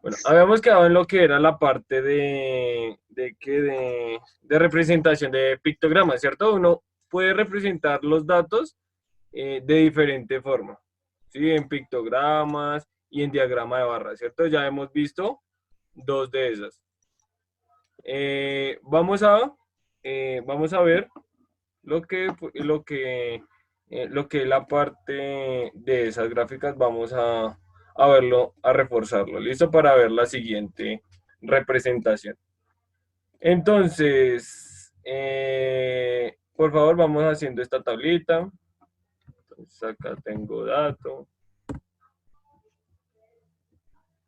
Bueno, habíamos quedado en lo que era la parte de representación de pictogramas, ¿cierto? Uno puede representar los datos de diferente forma, ¿sí? En pictogramas y en diagrama de barra, ¿cierto? Ya hemos visto dos de esas. Vamos a ver lo que es la parte de esas gráficas, vamos a verlo, a reforzarlo. ¿Listo? Para ver la siguiente representación. Entonces, por favor, vamos haciendo esta tablita. Entonces, acá tengo dato.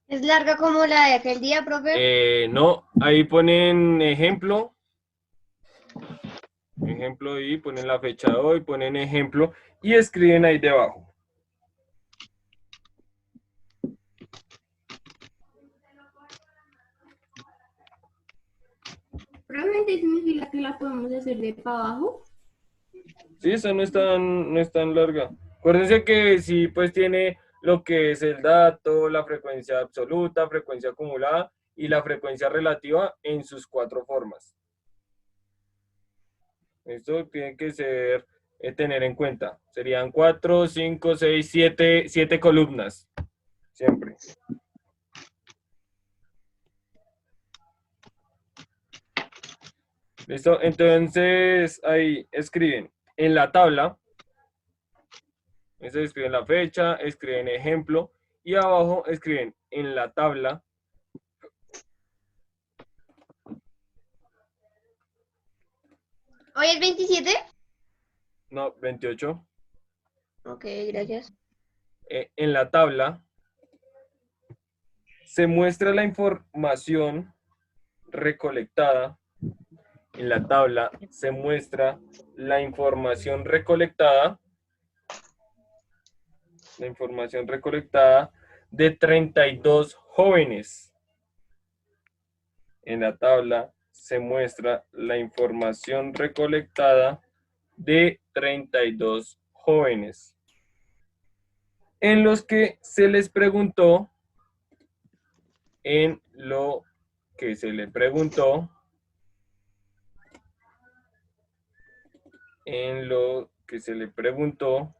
¿Es larga como la de aquel día, profe? No, ahí ponen ejemplo, ejemplo y ponen la fecha de hoy, ponen ejemplo y escriben ahí debajo. Profe, ¿significa que la podemos hacer de para abajo? Sí, esa no es tan larga. Acuérdense que sí, pues tiene lo que es el dato, la frecuencia absoluta, frecuencia acumulada y la frecuencia relativa en sus cuatro formas. Esto tiene que ser, tener en cuenta. Serían 4, 5, 6, 7 columnas. Siempre. ¿Listo? Entonces ahí escriben en la tabla. Entonces escriben la fecha, escriben ejemplo y abajo escriben en la tabla. ¿Hoy es 27? No, 28. Ok, gracias. En la tabla se muestra la información recolectada. En la tabla se muestra la información recolectada. La información recolectada de 32 jóvenes. En la tabla se muestra la información recolectada de 32 jóvenes, en los que se les preguntó, en lo que se le preguntó, en lo que se le preguntó,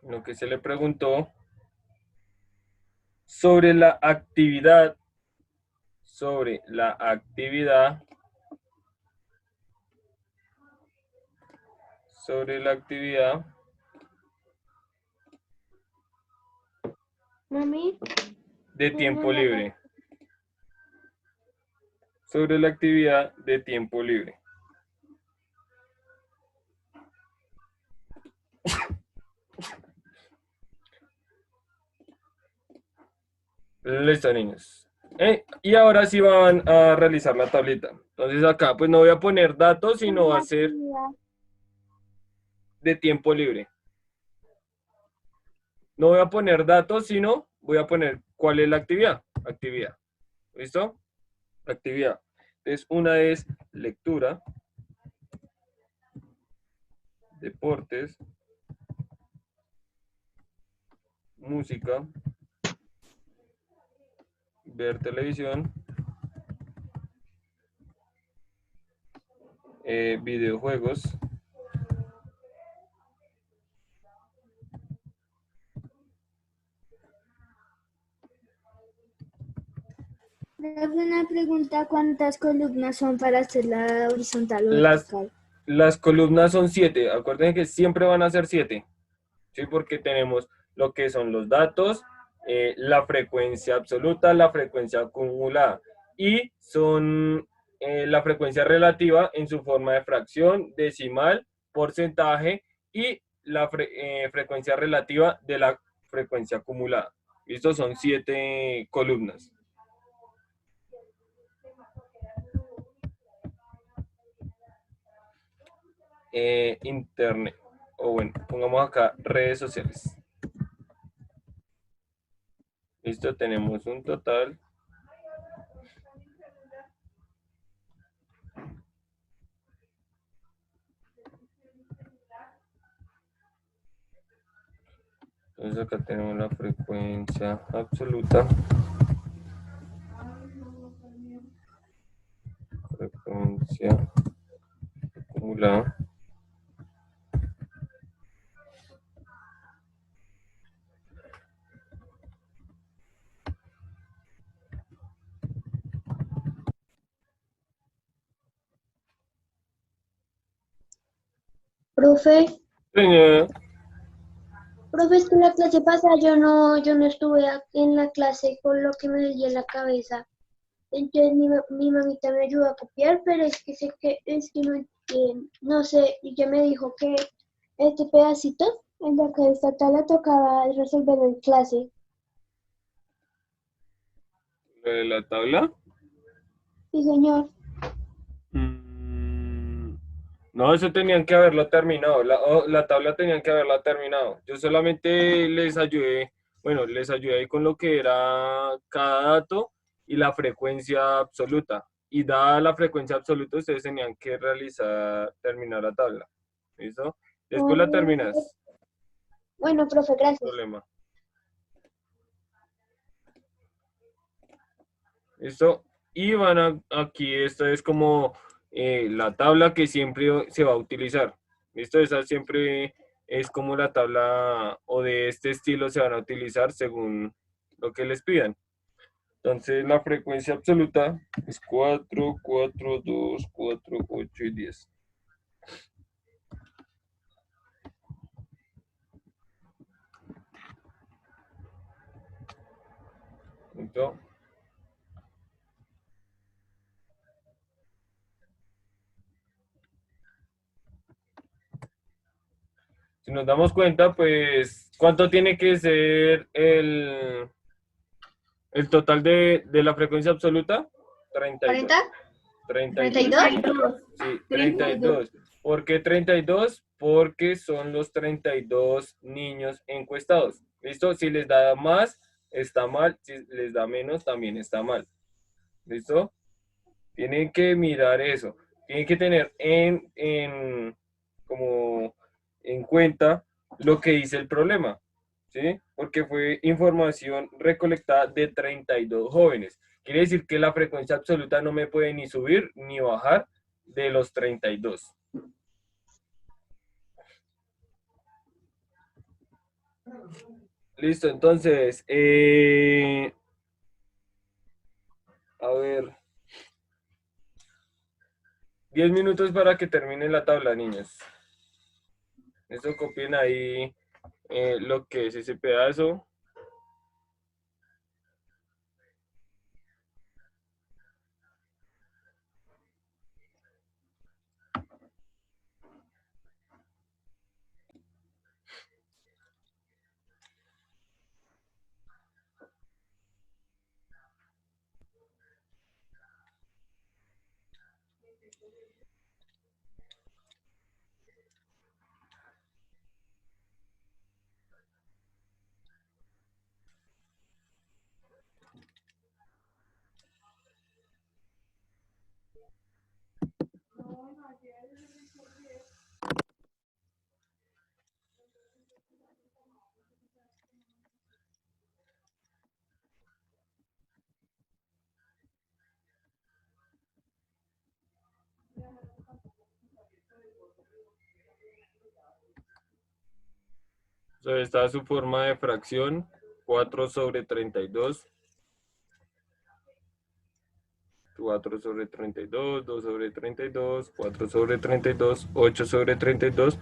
lo que se le preguntó sobre la actividad, sobre la actividad, sobre la actividad Mami, de tiempo libre, sobre la actividad de tiempo libre. Listo, niños. Y ahora sí van a realizar la tablita. Entonces acá pues no voy a poner datos, sino va a ser de tiempo libre. No voy a poner datos, sino voy a poner cuál es la actividad. Actividad. ¿Listo? Actividad. Entonces una es lectura, deportes, música, ver televisión, videojuegos, profe, una pregunta, ¿cuántas columnas son para hacer la horizontal o las, vertical? las columnas son 7. Acuérdense que siempre van a ser 7. ¿Sí? Porque tenemos lo que son los datos, la frecuencia absoluta, la frecuencia acumulada y son la frecuencia relativa en su forma de fracción, decimal, porcentaje y la frecuencia relativa de la frecuencia acumulada. Estos son 7 columnas. Internet, o bueno, pongamos acá redes sociales. Listo, tenemos un total Entonces acá tenemos la frecuencia absoluta. Frecuencia acumulada. Profe, Señor, es que la clase pasada yo no estuve en la clase con lo que me dolía la cabeza. Entonces mi mamita me ayudó a copiar, pero es que no entiendo, no sé, y ya me dijo que este pedacito, en la que esta tabla tocaba resolverlo en clase. lo de la tabla. Sí, señor. No, eso tenían que haberlo terminado. La tabla tenían que haberla terminado. Yo solamente les ayudé, bueno, les ayudé ahí con lo que era cada dato y la frecuencia absoluta. Y dada la frecuencia absoluta, ustedes tenían que terminar la tabla. ¿Listo? Después la terminas. Bueno, profe, gracias. Problema. ¿Listo? Y aquí, esta es como la tabla que siempre se va a utilizar. ¿Listo? Esa siempre es como la tabla o de este estilo se van a utilizar según lo que les pidan. Entonces la frecuencia absoluta es 4, 4, 2, 4, 8 y 10. ¿Listo? Si nos damos cuenta, pues, ¿cuánto tiene que ser el total de la frecuencia absoluta? 32. 32. 32. Sí, 32. ¿Por qué 32? Porque son los 32 niños encuestados. ¿Listo? Si les da más, está mal. Si les da menos, también está mal. ¿Listo? Tienen que mirar eso. Tienen que tener como en cuenta lo que dice el problema. ¿Sí? Porque fue información recolectada de 32 jóvenes. Quiere decir que la frecuencia absoluta no me puede ni subir ni bajar de los 32. Listo, entonces, a ver, 10 minutos para que termine la tabla, niños. Esto copien ahí lo que es ese pedazo. Entonces, está su forma de fracción, 4 sobre 32. 4 sobre 32, 2 sobre 32, 4 sobre 32, 8 sobre 32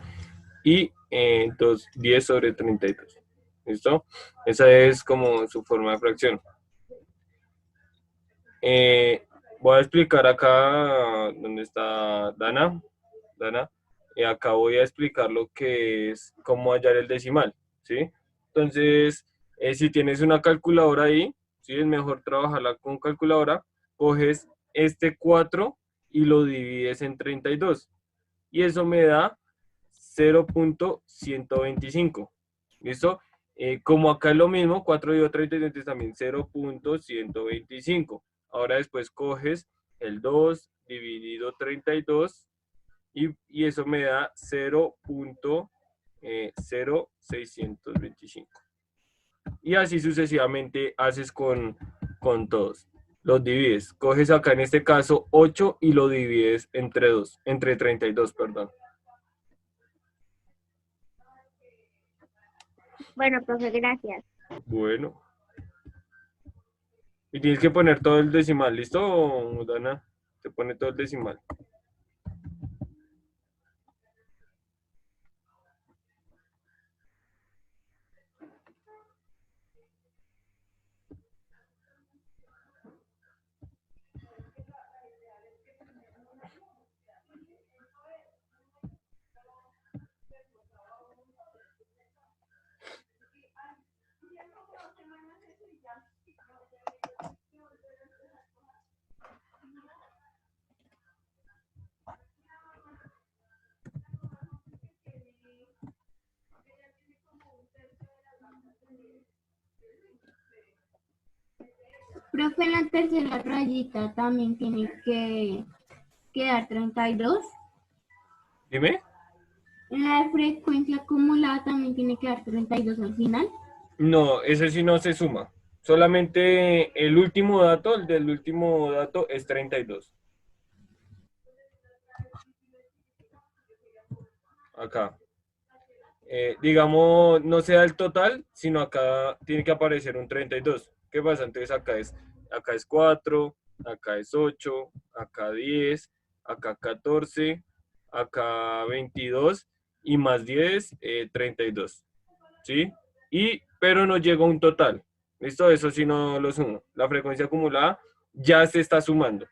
y 10 sobre 32. ¿Listo? Esa es como su forma de fracción. Voy a explicar acá donde está Dana. Acá voy a explicar lo que es cómo hallar el decimal. ¿Sí? Entonces, si tienes una calculadora ahí, ¿sí? Es mejor trabajarla con calculadora. Coges este 4 y lo divides en 32. Y eso me da 0.125. ¿Listo? Como acá es lo mismo, 4 dividido 32 entonces también 0.125. Ahora después coges el 2 dividido 32 y eso me da 0.0625. y así sucesivamente haces con todos. Los divides. Coges acá en este caso 8 y lo divides entre 2, entre 32, perdón. Bueno, profe, gracias. Bueno. Y tienes que poner todo el decimal, ¿listo, Dana? Se pone todo el decimal. Profe, en la tercera rayita también tiene que quedar 32. Dime. En la frecuencia acumulada también tiene que dar 32 al final. No, ese sí no se suma. Solamente el último dato, el del último dato es 32. Acá. Digamos, no se da el total, sino acá tiene que aparecer un 32. ¿Qué pasa? Entonces acá es 4, acá es 8, acá 10, acá 14, acá 22 y más 10, 32. ¿Sí? Pero no llega a un total. ¿Listo? Eso sí no lo sumo. La frecuencia acumulada ya se está sumando.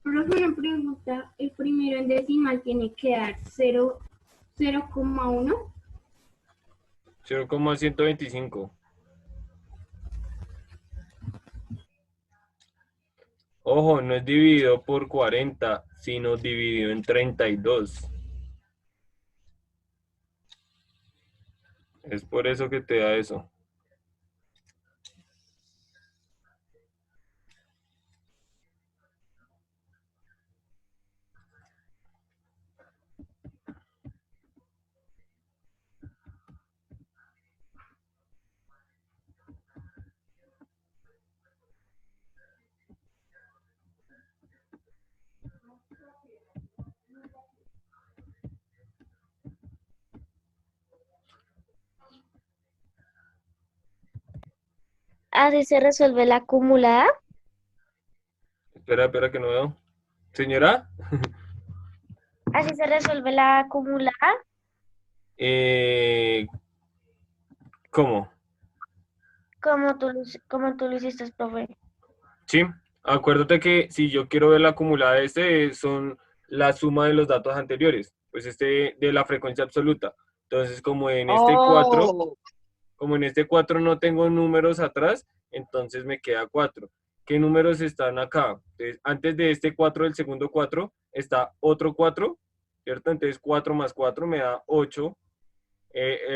Profe, una pregunta. El primero en decimal tiene que dar 0,1. 0,125. Ojo, no es dividido por 40, sino dividido en 32. Es por eso que te da eso. Así se resuelve la acumulada. Espera, espera que no veo. Señora, Así se resuelve la acumulada. ¿Cómo? Como tú lo hiciste, profe. Sí, acuérdate que si yo quiero ver la acumulada de este, son la suma de los datos anteriores, pues este de la frecuencia absoluta. Entonces, Oh, como en este 4 no tengo números atrás, entonces me queda 4. ¿Qué números están acá? Entonces, antes de este 4 del segundo 4 está otro 4, ¿cierto? Entonces 4 más 4 me da 8.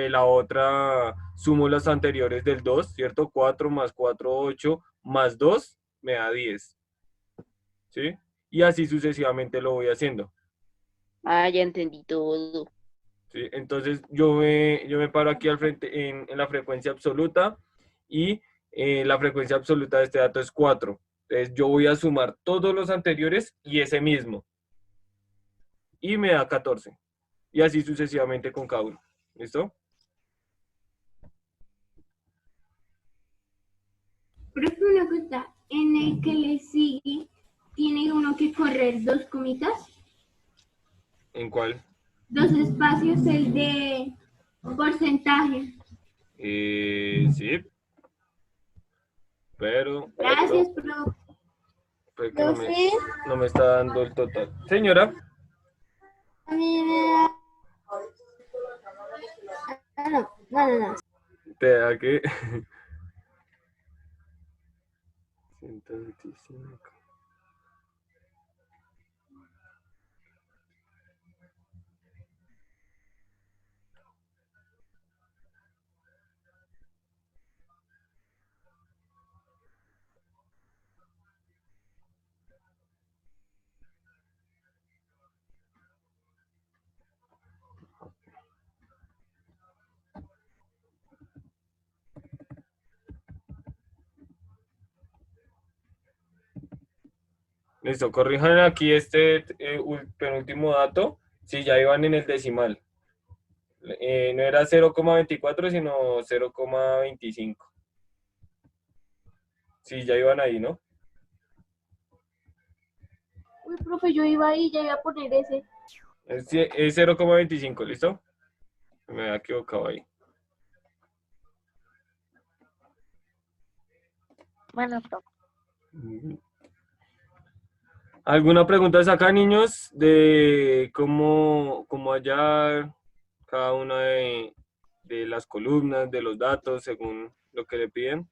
La otra sumo las anteriores del 2, ¿cierto? 4 más 4, 8, más 2 me da 10, ¿sí? Y así sucesivamente lo voy haciendo, ya entendí todo. ¿sí? Entonces yo me paro aquí al frente en la frecuencia absoluta y la frecuencia absoluta de este dato es 4. Entonces yo voy a sumar todos los anteriores y ese mismo y me da 14. Y así sucesivamente con cada uno. ¿Listo? Profe, una cosa, en el que le sigue, tiene uno que correr dos comitas, ¿En cuál? dos espacios, el de porcentaje. Sí, pero Gracias, profe. fue que no me está dando el total. Señora, A mí me da... No. te da que 125. Listo, corrijan aquí este penúltimo dato, si ya iban en el decimal. No era 0,24 sino 0,25. Sí, ya iban ahí, ¿no? Uy, profe, yo iba ahí, ya iba a poner ese. Es 0,25, ¿listo? Me había equivocado ahí. Bueno, profe. ¿Alguna pregunta acá, niños? De cómo hallar cada una de las columnas, de los datos, según lo que le piden.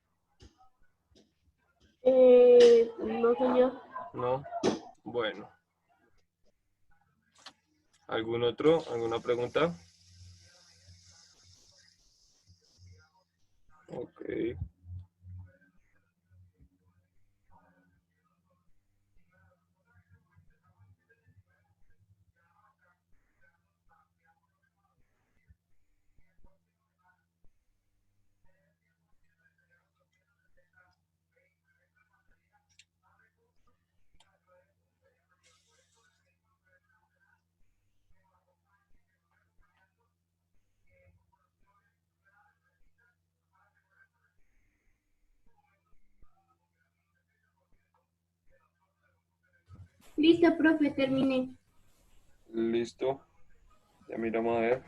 No, señor. ¿No? Bueno. ¿Algún otro? ¿Alguna pregunta? Ok. Listo, profe, terminé. Listo. Ya miramos a ver.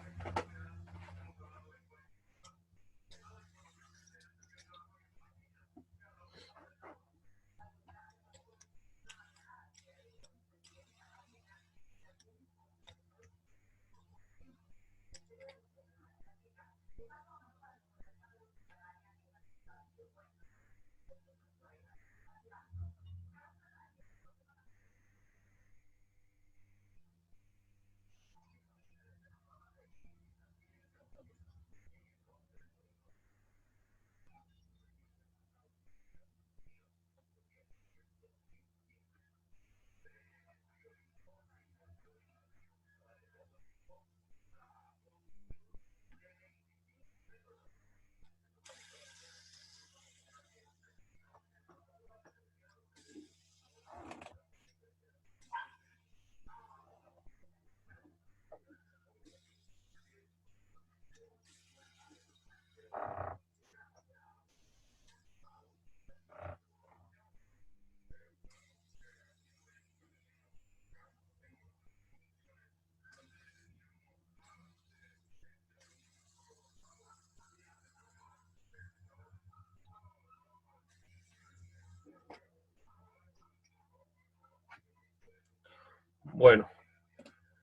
Bueno,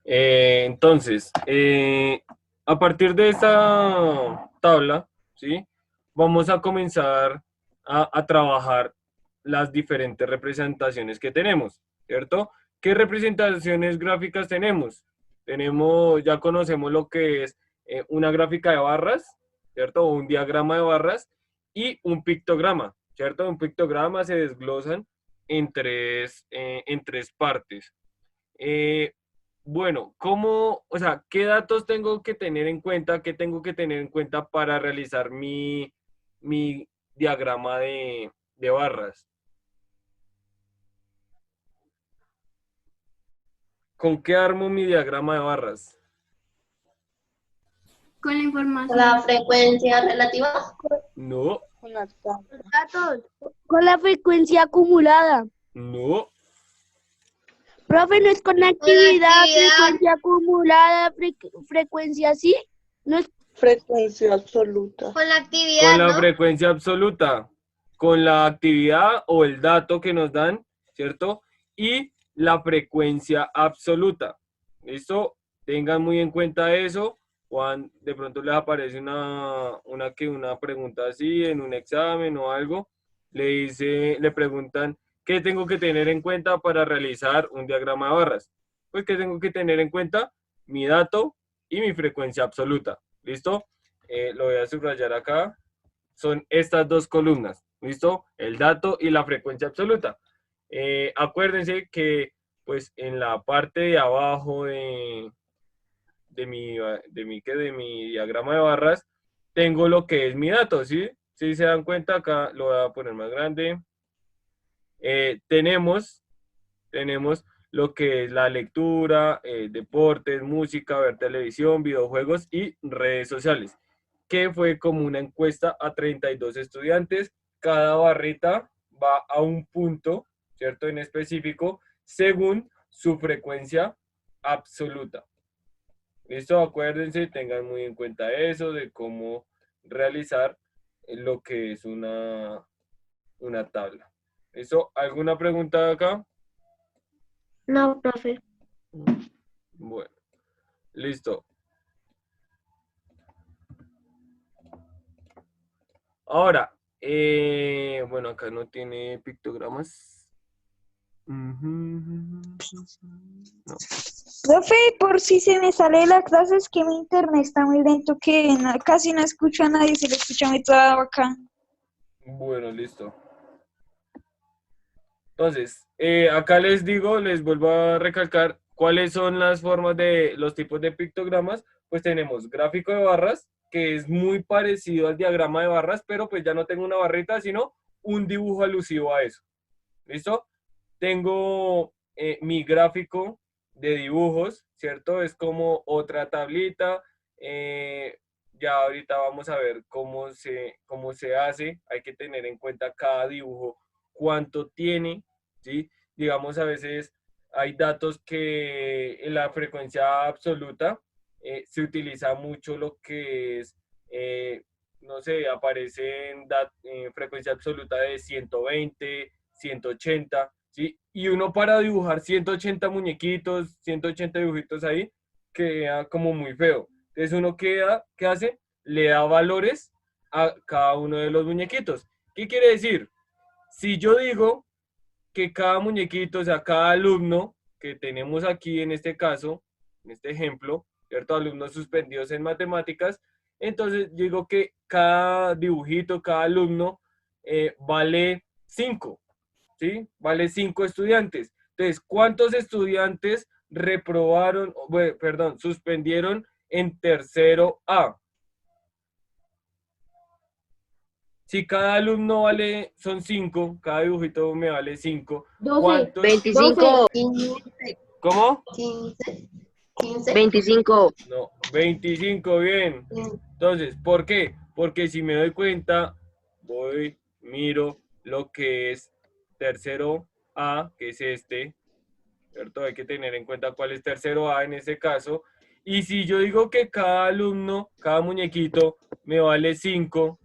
entonces, a partir de esta tabla, ¿sí? Vamos a comenzar a trabajar las diferentes representaciones que tenemos, ¿cierto? ¿Qué representaciones gráficas tenemos? Ya conocemos lo que es una gráfica de barras, ¿cierto? O un diagrama de barras y un pictograma, ¿cierto? Un pictograma se desglosan en tres partes. Bueno, o sea, qué datos tengo que tener en cuenta, qué tengo que tener en cuenta para realizar mi diagrama de barras? ¿Con qué armo mi diagrama de barras? Con la La información. frecuencia relativa. No, Una tabla. Datos. Con la frecuencia acumulada. no, Profe, no es con la actividad, frecuencia acumulada, frecuencia sí. No es Frecuencia absoluta. Con la con actividad, la ¿no? frecuencia absoluta, con la actividad o el dato que nos dan, ¿cierto? Y la frecuencia absoluta. ¿Listo? Tengan muy en cuenta eso. Juan, de pronto les aparece una pregunta así en un examen o algo. Le preguntan, ¿qué tengo que tener en cuenta para realizar un diagrama de barras? Pues que tengo que tener en cuenta mi dato y mi frecuencia absoluta. ¿Listo? Lo voy a subrayar acá. Son estas dos columnas. ¿Listo? El dato y la frecuencia absoluta. Acuérdense que pues en la parte de abajo de mi diagrama de barras tengo lo que es mi dato, ¿sí? Si se dan cuenta, acá lo voy a poner más grande. Tenemos lo que es la lectura, deportes, música, ver televisión, videojuegos y redes sociales, que fue como una encuesta a 32 estudiantes. Cada barrita va a un punto, ¿cierto? En específico, según su frecuencia absoluta. ¿Listo? Acuérdense, tengan muy en cuenta eso de cómo realizar lo que es una tabla. ¿Listo? ¿Alguna pregunta acá? No, profe. Bueno, listo. Ahora, bueno, acá no tiene pictogramas. No. Profe, por si se me sale la clase, es que mi internet está muy lento, que casi no escucho a nadie, se le escucha muy todo acá. Bueno, listo. Entonces, acá les vuelvo a recalcar cuáles son las formas de los tipos de pictogramas. Pues tenemos gráfico de barras, que es muy parecido al diagrama de barras, pero pues ya no tengo una barrita, sino un dibujo alusivo a eso. ¿Listo? Tengo mi gráfico de dibujos, ¿cierto? Es como otra tablita. Ya ahorita vamos a ver cómo se hace. Hay que tener en cuenta cada dibujo, cuánto tiene, ¿sí? Digamos, a veces hay datos que en la frecuencia absoluta se utiliza mucho lo que es, no sé, aparece en frecuencia absoluta de 120, 180, ¿sí? Y uno para dibujar 180 muñequitos, 180 dibujitos ahí, queda como muy feo. Entonces uno ¿qué hace? Le da valores a cada uno de los muñequitos. ¿Qué quiere decir? si yo digo que cada muñequito, o sea, cada alumno que tenemos aquí en este caso, en este ejemplo, ¿cierto? Alumnos suspendidos en matemáticas, entonces yo digo que cada dibujito, cada alumno vale 5, ¿sí? Vale 5 estudiantes. Entonces, ¿cuántos estudiantes reprobaron, bueno, perdón, suspendieron en tercero A? Si cada alumno vale, son 5, cada dibujito me vale 5, 12. ¿cuántos? 25, 15, ¿Cómo? 15, 15. 25. No, 25, bien. Entonces, ¿por qué? Porque si me doy cuenta, voy, miro lo que es tercero A, que es este, ¿cierto? Hay que tener en cuenta cuál es tercero A en este caso. Y si yo digo que cada alumno, cada muñequito, me vale 5,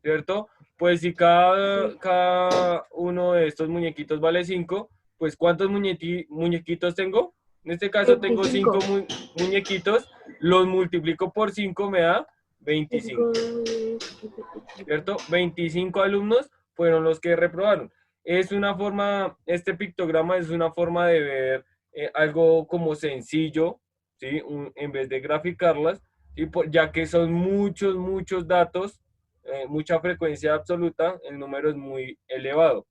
¿cierto? Pues si cada uno de estos muñequitos vale 5, pues ¿cuántos muñequitos tengo? En este caso tengo 5 muñequitos, los multiplico por 5 me da 25, ¿cierto? 25 alumnos fueron los que reprobaron. Es una forma, este pictograma es una forma de ver algo como sencillo, ¿sí? En vez de graficarlas, ¿sí? Ya que son muchos datos, mucha frecuencia absoluta, el número es muy elevado.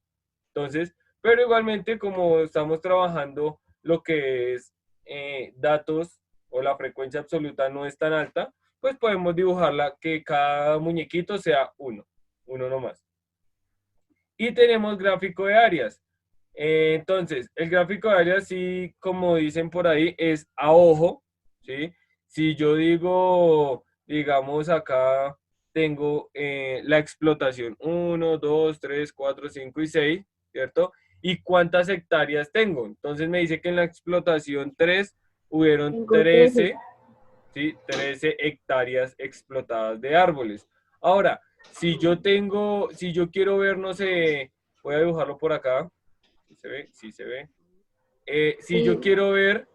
Entonces, pero igualmente como estamos trabajando lo que es datos o la frecuencia absoluta no es tan alta, pues podemos dibujarla que cada muñequito sea uno nomás. Y tenemos gráfico de áreas. Entonces, el gráfico de áreas, sí, como dicen por ahí, es a ojo, ¿sí? Si yo digo, digamos acá, tengo la explotación 1, 2, 3, 4, 5 y 6, ¿cierto? ¿Y cuántas hectáreas tengo? Entonces me dice que en la explotación 3 hubieron 13, ¿sí? 13 hectáreas explotadas de árboles. Ahora, si yo quiero ver, no sé, voy a dibujarlo por acá. ¿Sí se ve? Sí se ve. Si yo quiero ver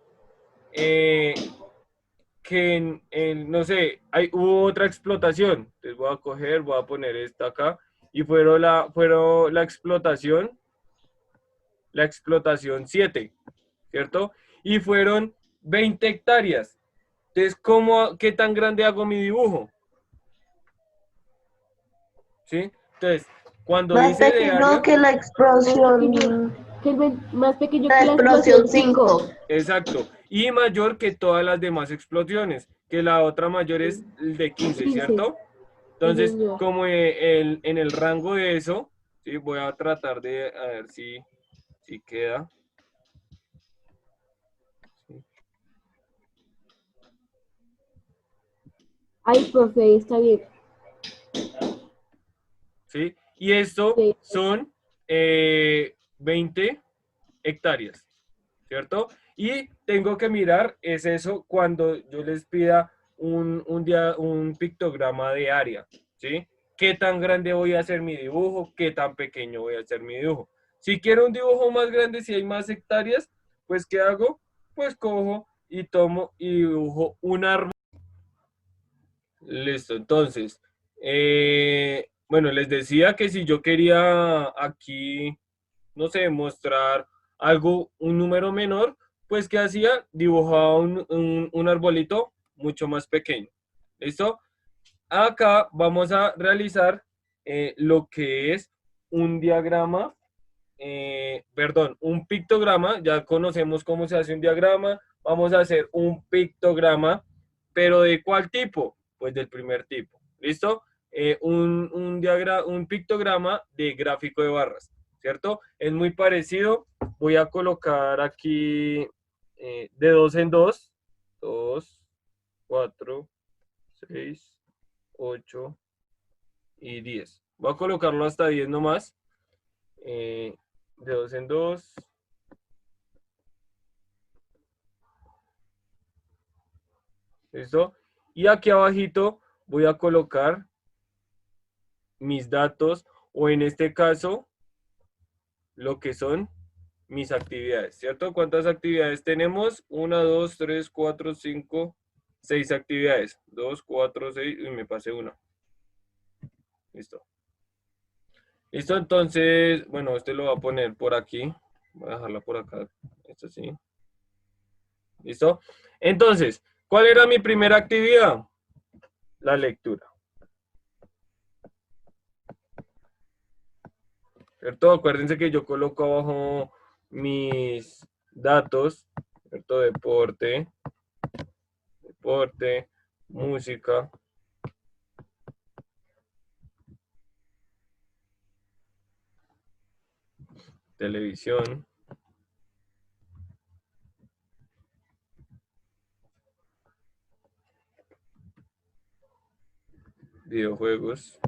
que no sé, hubo otra explotación. Entonces voy a coger, voy a poner esta acá. Y fueron la explotación 7, ¿cierto? Y fueron 20 hectáreas. Entonces, ¿qué tan grande hago mi dibujo? ¿Sí? Entonces, cuando Más dice de pequeño área, que la explosión. Más pequeño La que la explosión explosión 5. 5. exacto, y mayor que todas las demás explosiones, que la otra mayor es el de 15, 15. ¿cierto? Entonces, señor. como en el rango de eso, ¿sí? Voy a tratar de, a ver si queda. Ay, profe, está bien. ¿Sí? Y esto Sí. son 20 hectáreas, ¿cierto? Y tengo que mirar, es eso cuando yo les pida un pictograma de área, ¿sí? ¿Qué tan grande voy a hacer mi dibujo? ¿Qué tan pequeño voy a hacer mi dibujo? Si quiero un dibujo más grande, si hay más hectáreas, pues ¿qué hago? Pues cojo y tomo y dibujo un árbol. Listo, entonces, bueno, les decía que si yo quería aquí, no sé, mostrar algo, un número menor, pues ¿qué hacía? Dibujaba un arbolito mucho más pequeño. ¿Listo? Acá vamos a realizar lo que es un diagrama, perdón, un pictograma. Ya conocemos cómo se hace un diagrama. Vamos a hacer un pictograma, pero ¿de cuál tipo? Pues del primer tipo. ¿Listo? Un pictograma de gráfico de barras, ¿cierto? Es muy parecido. Voy a colocar aquí de 2 en 2, 2, 4, 6, 8 y 10. Voy a colocarlo hasta 10 nomás. De 2 en 2. ¿Listo? Y aquí abajito voy a colocar mis datos, o en este caso, lo que son mis actividades, ¿cierto? ¿Cuántas actividades tenemos? 1, 2, 3, 4, 5, 6 actividades. 2, 4, 6, y me pasé una. Listo. ¿Listo? Entonces, bueno, este lo voy a poner por aquí. Voy a dejarla por acá. Esto sí. ¿Listo? Entonces, ¿cuál era mi primera actividad? La lectura. ¿Cierto? Acuérdense que yo coloco abajo mis datos, ¿cierto? Deporte, música, televisión, videojuegos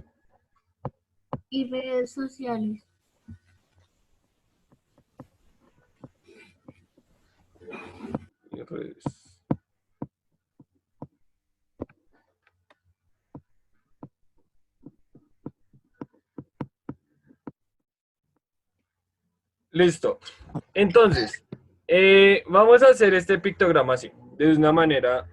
Y redes sociales. y redes. Listo. Entonces, vamos a hacer este pictograma así, de una manera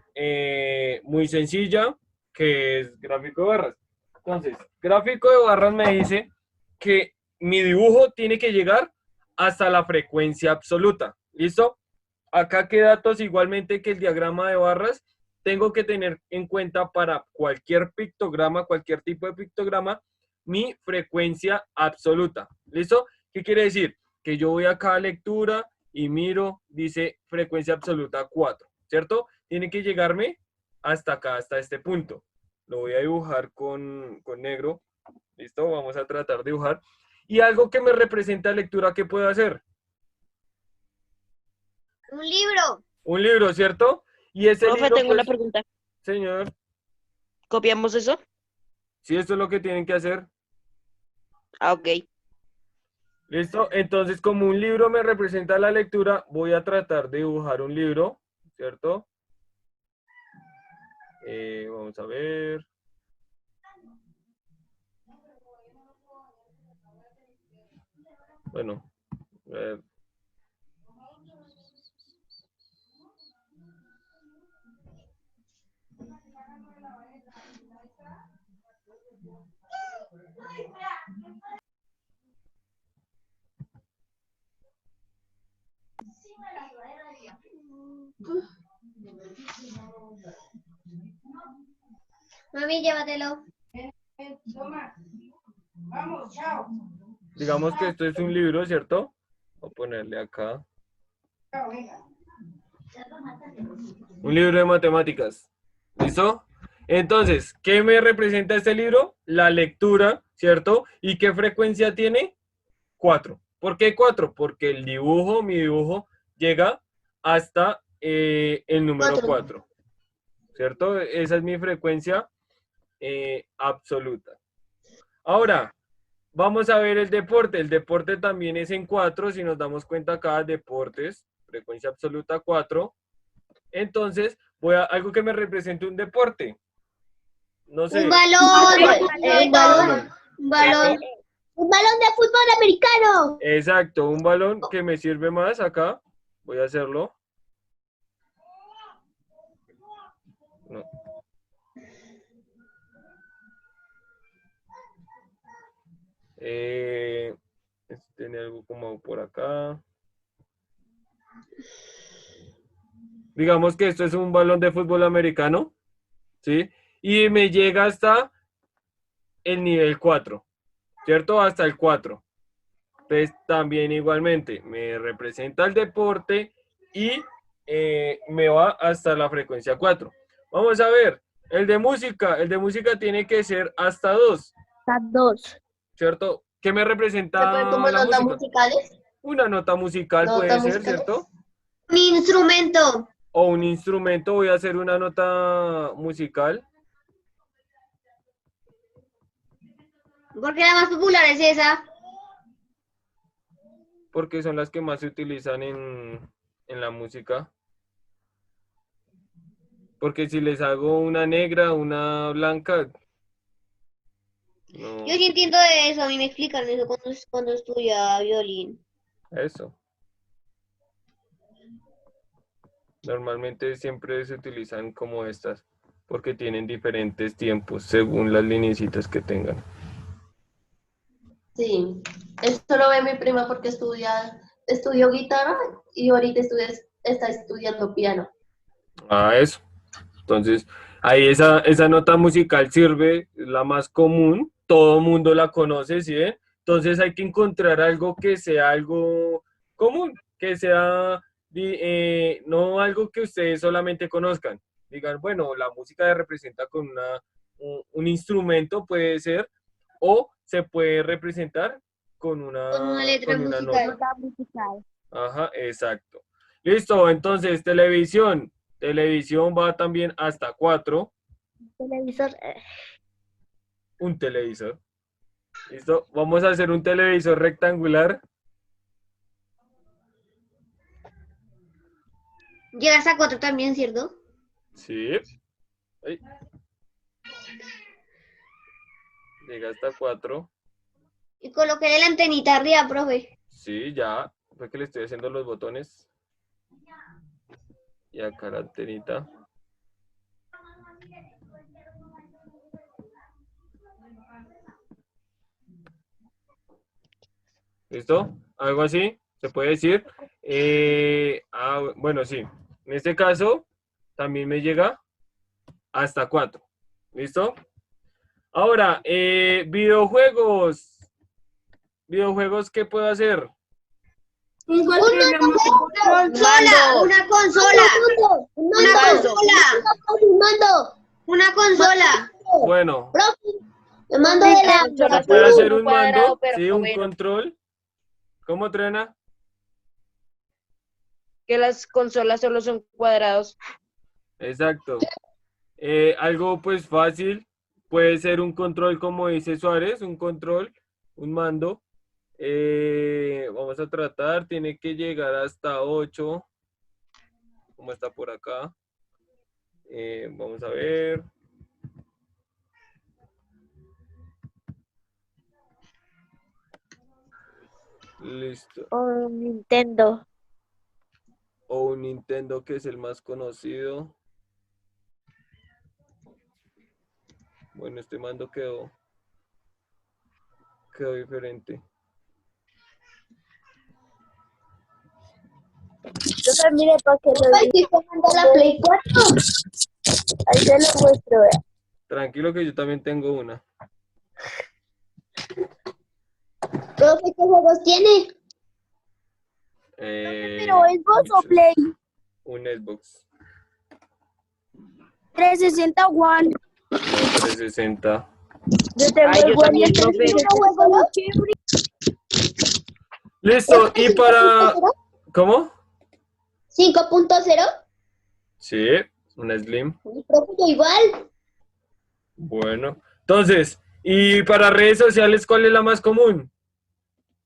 muy sencilla, que es gráfico de barras. Entonces, gráfico de barras me dice que mi dibujo tiene que llegar hasta la frecuencia absoluta. ¿Listo? Acá qué datos, igualmente que el diagrama de barras, tengo que tener en cuenta para cualquier pictograma, cualquier tipo de pictograma, mi frecuencia absoluta. ¿Listo? ¿Qué quiere decir? Que yo voy acá a lectura y miro, dice frecuencia absoluta 4, ¿cierto? Tiene que llegarme hasta acá, hasta este punto. Lo voy a dibujar con negro. ¿Listo? Vamos a tratar de dibujar. Y algo que me representa lectura, ¿qué puedo hacer? Un libro. Un libro, ¿cierto? Y ese Profe, libro, tengo una pues, pregunta. señor, ¿Copiamos eso? si esto es lo que tienen que hacer. Ah, ok. ¿Listo? Entonces, como un libro me representa la lectura, voy a tratar de dibujar un libro, ¿cierto? Vamos a ver. Bueno, a ver. Mami, llévatelo. Digamos que esto es un libro, ¿cierto? Voy a ponerle acá. Un libro de matemáticas. ¿Listo? Entonces, ¿qué me representa este libro? La lectura, ¿cierto? ¿Y qué frecuencia tiene? 4. ¿Por qué 4? Porque el dibujo, mi dibujo, llega hasta el número 4. ¿Cierto? Esa es mi frecuencia absoluta. Ahora, vamos a ver el deporte. El deporte también es en 4. Si nos damos cuenta acá, deportes, frecuencia absoluta 4. Entonces, voy a algo que me represente un deporte. No sé. Un balón. Un balón. Un balón. Un balón de fútbol americano. Exacto, un balón que me sirve más acá. Voy a hacerlo. No. Tiene algo como por acá. Digamos que esto es un balón de fútbol americano, ¿sí? Y me llega hasta el nivel 4, ¿cierto? Hasta el 4. Entonces también igualmente me representa el deporte y me va hasta la frecuencia 4. Vamos a ver, el de música tiene que ser hasta 2, Hasta 2. ¿cierto? ¿Qué me ¿Se puede representa como la notas música? musicales? Una nota musical puede Notas ser, musicales. ¿cierto? Un instrumento. O un instrumento, voy a hacer una nota musical. Porque la más popular es esa. Porque son las que más se utilizan en la música. Porque si les hago una negra, una blanca, no, Yo sí entiendo de eso. A mí me explican eso cuando estudiaba violín. eso. Normalmente siempre se utilizan como estas, porque tienen diferentes tiempos según las lineecitas que tengan. Sí, esto lo ve mi prima porque estudió guitarra y ahorita está estudiando piano. Ah, eso. Entonces, ahí esa nota musical sirve, es la más común, todo mundo la conoce, ¿sí ven? Entonces hay que encontrar algo que sea algo común, que sea no algo que ustedes solamente conozcan. Digan, bueno, la música se representa con un instrumento, puede ser, o se puede representar Con una letra con una musical. nota. Nota musical. Ajá, exacto. Listo, entonces televisión. Televisión va también hasta 4. Televisor. Un televisor. Listo, vamos a hacer un televisor rectangular. Llega hasta 4 también, ¿cierto? Sí. Ay. Llega hasta 4. Y coloqué la antenita arriba, profe. Sí, ya. Fue que le estoy haciendo los botones. Y acá la antenita. ¿Listo? Algo así, se puede decir. Bueno, sí. En este caso, también me llega hasta 4. ¿Listo? Ahora, videojuegos. ¿Videojuegos qué puedo hacer? Un programa. Consola, una consola. Una mando. consola. Una consola. Bueno, Me mando de la... se puede hacer un mando, sí, un control. ¿Cómo, Trena? Que las consolas solo son cuadrados. Exacto. Algo pues fácil, puede ser un control como dice Suárez, un control, un mando. Vamos a tratar, tiene que llegar hasta 8, como está por acá. Vamos a ver. Listo. O un Nintendo. O un Nintendo que es el más conocido. Bueno, este mando quedó diferente. Entonces, mire, para que lo Ay, ¿sí se manda la Play 4? ahí se lo muestro, vea. Tranquilo que yo también tengo una. Profe, ¿qué juegos tiene? Pero Xbox o muchos. Play. Un Xbox. 360 One. No, 360. Yo tengo Ay, el yo One y también, el profe. 360 está muy chévere. Listo, y para... ¿Cómo? 5.0. Sí, una Slim. Mi profe, yo igual. Bueno, entonces, y para redes sociales, ¿cuál es la más común?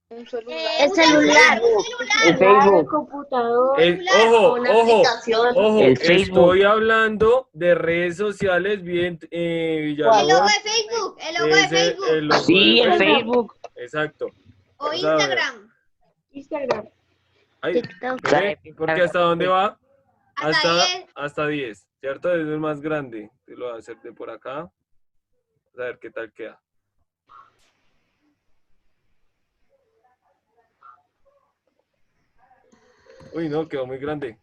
El Un celular. El Facebook. computador. Ojo, Una ojo, aplicación. ojo, El Facebook. estoy hablando de redes sociales, bien, El Villalobos. logo de Facebook. El logo de Ese, Facebook. el logo Sí, de el Facebook. Exacto. O Vamos a ver. Instagram. Instagram. Ay, TikTok. espere, porque ¿hasta dónde va? Hasta 10. Hasta 10, ¿cierto? Es el más grande. Te lo voy a hacer de por acá. Vamos a ver qué tal queda. Uy, no, quedó muy grande.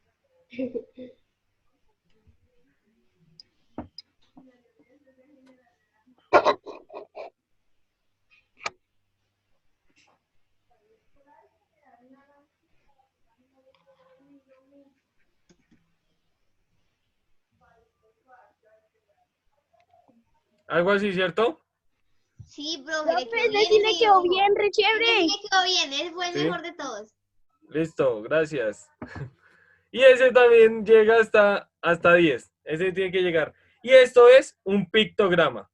Algo así, ¿cierto? Sí, profe, le Profe, quedó ese sí bien le ese quedó dibujo. bien, re Ese chévere. sí le quedó bien, él fue el Sí. mejor de todos. Listo, gracias. Y ese también llega hasta 10. Ese tiene que llegar. Y esto es un pictograma.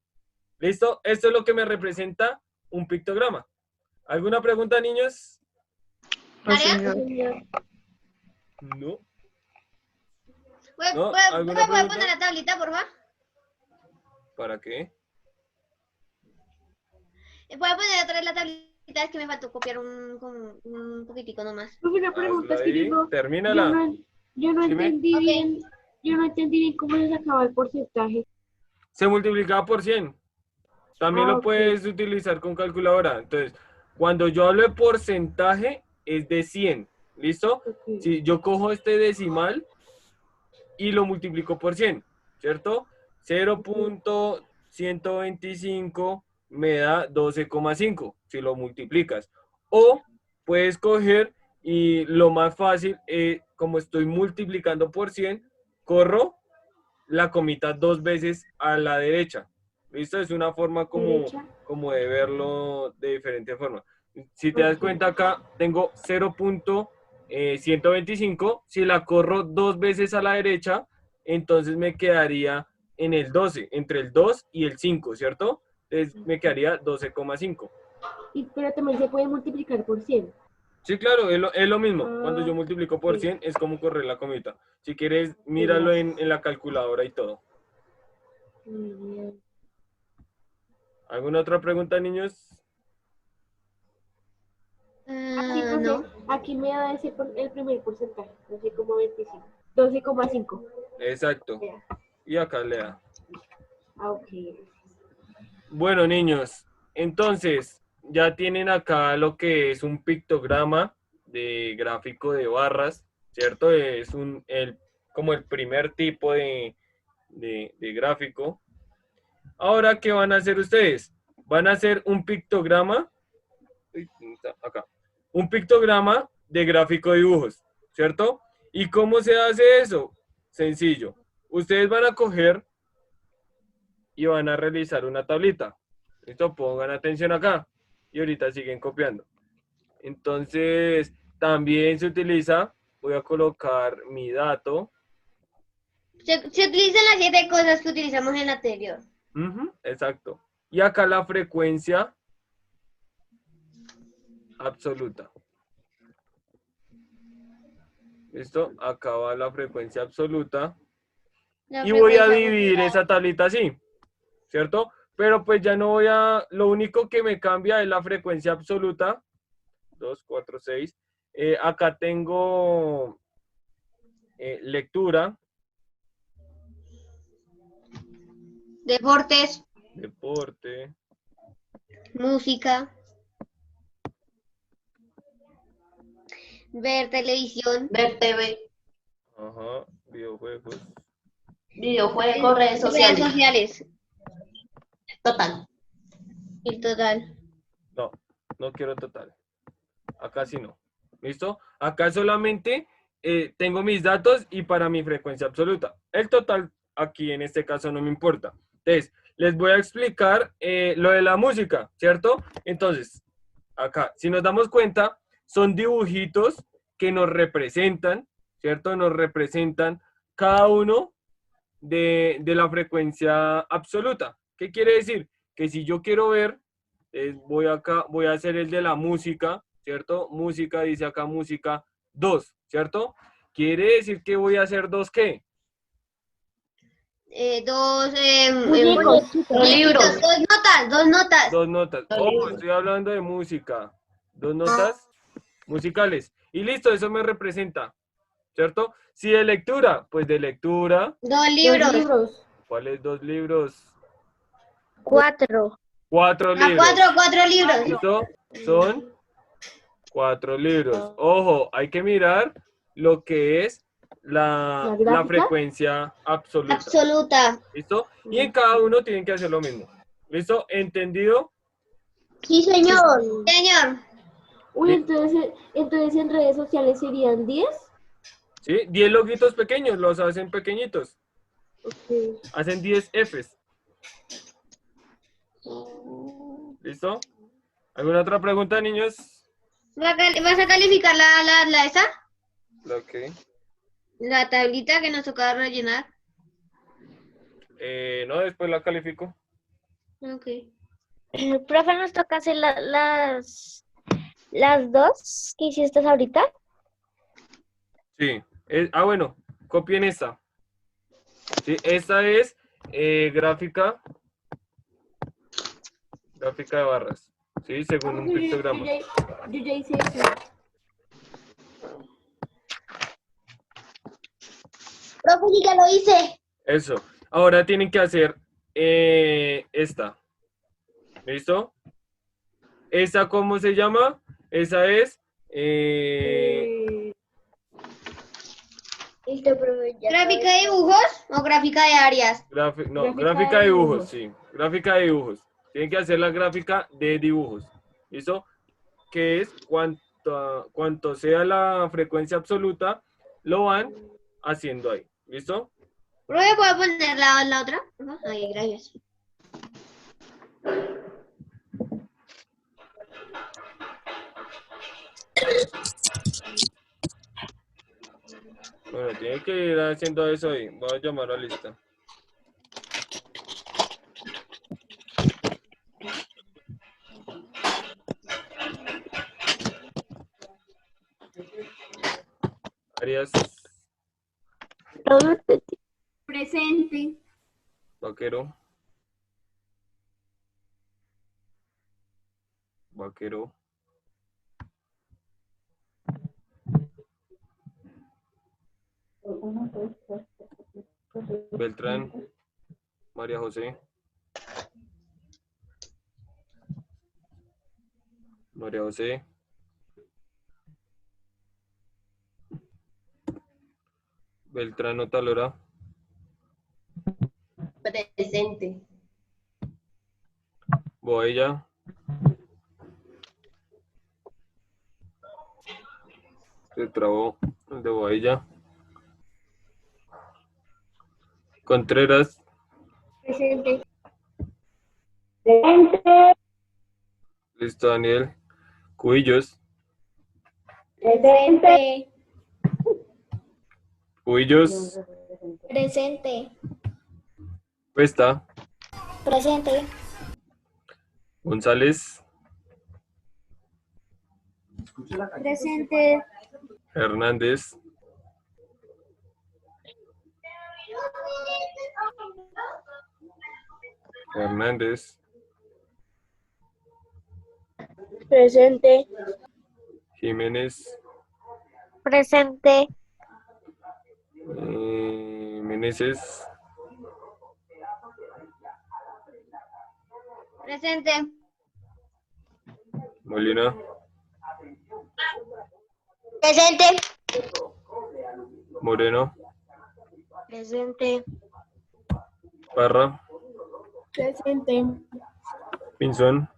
¿Listo? Esto es lo que me representa un pictograma. ¿Alguna pregunta, niños? ¿Tarea? No. ¿Puede, No, puede, ¿alguna ¿me puede pregunta? poner la tablita, por favor? ¿Para qué? ¿Puede poner otra vez la tablita? Es que me faltó copiar un poquitico nomás. Profe, una pregunta es que Hazla ahí, yo termínala. no Dime. entendí Ok. bien. Yo no entendí bien cómo se sacaba el porcentaje. Se multiplicaba por 100. También Ah, lo ok. puedes utilizar con calculadora. Entonces, Cuando yo hablo de porcentaje, es de 100. ¿Listo? Si yo cojo este decimal y lo multiplico por 100, ¿cierto? 0.125 me da 12,5 si lo multiplicas. O puedes coger y lo más fácil, como estoy multiplicando por 100, corro la comita 2 veces a la derecha. ¿Listo? Es una forma como de verlo de diferente forma. Si te das cuenta acá, tengo 0.125. Si la corro 2 veces a la derecha, entonces me quedaría en el 12, entre el 2 y el 5, ¿cierto? Entonces me quedaría 12,5. Pero también se puede multiplicar por 100. Sí, claro, es lo mismo. Cuando yo multiplico por 100 es como correr la comita. Si quieres, míralo en la calculadora y todo. ¿Alguna otra pregunta, niños? No. Aquí me da el primer porcentaje, 12,25. 12,5. Exacto. Y acá le da. Ok. Bueno, niños, entonces ya tienen acá lo que es un pictograma de gráfico de barras, ¿cierto? Es como el primer tipo de gráfico. Ahora, ¿qué van a hacer ustedes? Van a hacer un pictograma, acá, un pictograma de gráfico de dibujos, ¿cierto? ¿Y cómo se hace eso? Sencillo. Ustedes van a coger y van a realizar una tablita. ¿Listo? Pongan atención acá. Y ahorita siguen copiando. Entonces, también se utiliza, voy a colocar mi dato. Se utilizan las 7 cosas que utilizamos en la anterior. Exacto. Y acá la frecuencia absoluta. ¿Listo? Acá va la frecuencia absoluta. Y voy a dividir esa tablita así, ¿cierto? Pero pues ya no voy a... Lo único que me cambia es la frecuencia absoluta. 2, 4, 6. Acá tengo lectura. Deportes, Deporte. música, ver televisión, Ver TV, Ajá. Videojuegos. videojuegos, redes sociales. Total. El total. No, no quiero total. Acá sí no. ¿Listo? Acá solamente tengo mis datos y para mi frecuencia absoluta. El total aquí en este caso no me importa. Entonces, les voy a explicar lo de la música, ¿cierto? Entonces, acá, si nos damos cuenta, son dibujitos que nos representan, ¿cierto? Nos representan cada uno de la frecuencia absoluta. ¿Qué quiere decir? Que si yo quiero ver, voy a hacer el de la música, ¿cierto? Música, dice acá música 2, ¿cierto? Quiere decir que voy a hacer 2 ¿qué? Dos Muñecos. Libros. Dos notas. 2 notas. Oh, estoy hablando de música. 2 notas musicales. Y listo, eso me representa, ¿cierto? Si de lectura, pues de lectura. Dos libros. ¿Cuáles 2 libros? 4. 4 libros. Cuatro libros. ¿Listo? Son 4 libros. Ojo, hay que mirar lo que es la frecuencia absoluta. Absoluta. ¿Listo? Y en cada uno tienen que hacer lo mismo. ¿Listo? ¿Entendido? Sí, señor. Señor. Uy, entonces en redes sociales serían 10. ¿Sí? 10 loguitos pequeños, los hacen pequeñitos. Okay. Hacen 10 Fs. ¿Listo? ¿Alguna otra pregunta, niños? ¿Vas a calificar la esa? Ok. La tablita que nos tocaba rellenar. No, después la califico. Ok. Profe, nos toca hacer las 2 que hiciste ahorita. Sí. Bueno, copien esta. Sí, esta es gráfica de barras. Sí, según un pictograma. Yo ya hice eso. Profe, yo ya lo hice. Eso. Ahora tienen que hacer esta. ¿Listo? ¿Esa cómo se llama? Esa es... Listo, profe, ya ¿Gráfica de dibujos o gráfica de áreas? gráfica de dibujos, sí. Gráfica de dibujos. Tienen que hacer la gráfica de dibujos. ¿Listo? Que es cuanto sea la frecuencia absoluta, lo van haciendo ahí. ¿Listo? ¿Profe, puedo poner la otra? Ajá, ahí, gracias. Bueno, tienen que ir haciendo eso ahí. Voy a llamar a lista. Arias, Presente. Vaquero. Vaquero. Beltrán. María José. María José. Beltrán Talora. Presente. Boella. Se trabó el de Boella. Contreras. Presente. Listo, Daniel. Cubillos. Presente. Cubillos. Presente. Cuesta. Presente. González. Presente. Hernández. Hernández. Presente. Jiménez. Presente. Meneses. Presente. Molina. Presente. Moreno. Presente. Parra. Presente. Pinzón.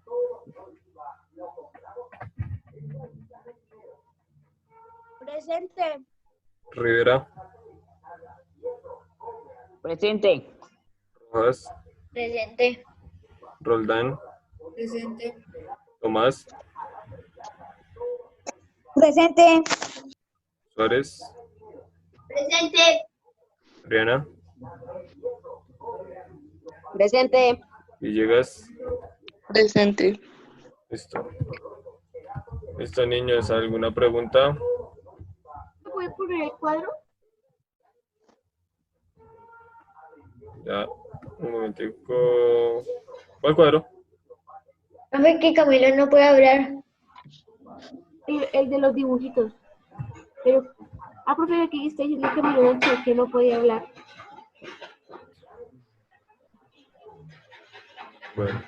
Presente. Rivera. Presente. Rojas. Presente. Roldán. Presente. Tomás. Presente. Suárez. Presente. Rihanna. Presente. Villegas. Presente. Listo. Listo, niños. ¿Alguna pregunta? ¿Puede poner el cuadro? Ya. Un momentico. ¿Cuál cuadro? Profe, que Camilo no puede hablar. El de los dibujitos. Pero, profe, aquí está diciendo que me lo que no podía hablar. Bueno.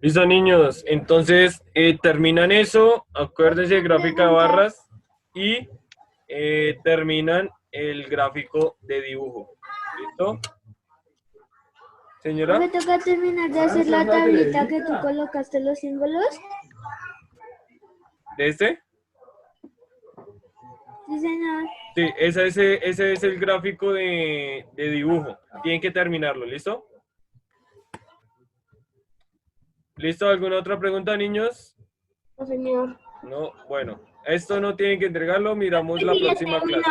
Listo, niños. Entonces, terminan eso. Acuérdense, gráfica de barras. Y terminan el gráfico de dibujo. ¿Listo? Señora. ¿Me toca terminar de hacer la tablita que tú colocaste los símbolos? ¿De este? Sí, señor. Sí, ese es el gráfico de dibujo. Tienen que terminarlo, ¿listo? ¿Listo? ¿Alguna otra pregunta, niños? No, señor. No, bueno. Esto no tienen que entregarlo, miramos la próxima clase.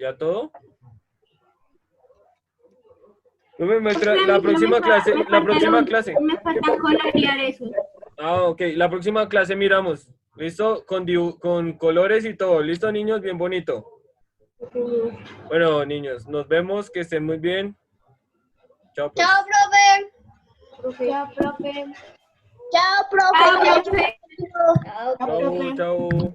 ¿Ya todo? No me muestra la próxima clase, Me falta colorear eso. Ah, ok, la próxima clase miramos. ¿Listo? Con colores y todo. ¿Listo, niños? Bien bonito. Bueno, niños, nos vemos, que estén muy bien. Chao, pues. Chao, profe. Profe. Chao, profe. Chao, profe. Chao, profe. Chao. Chao, chao.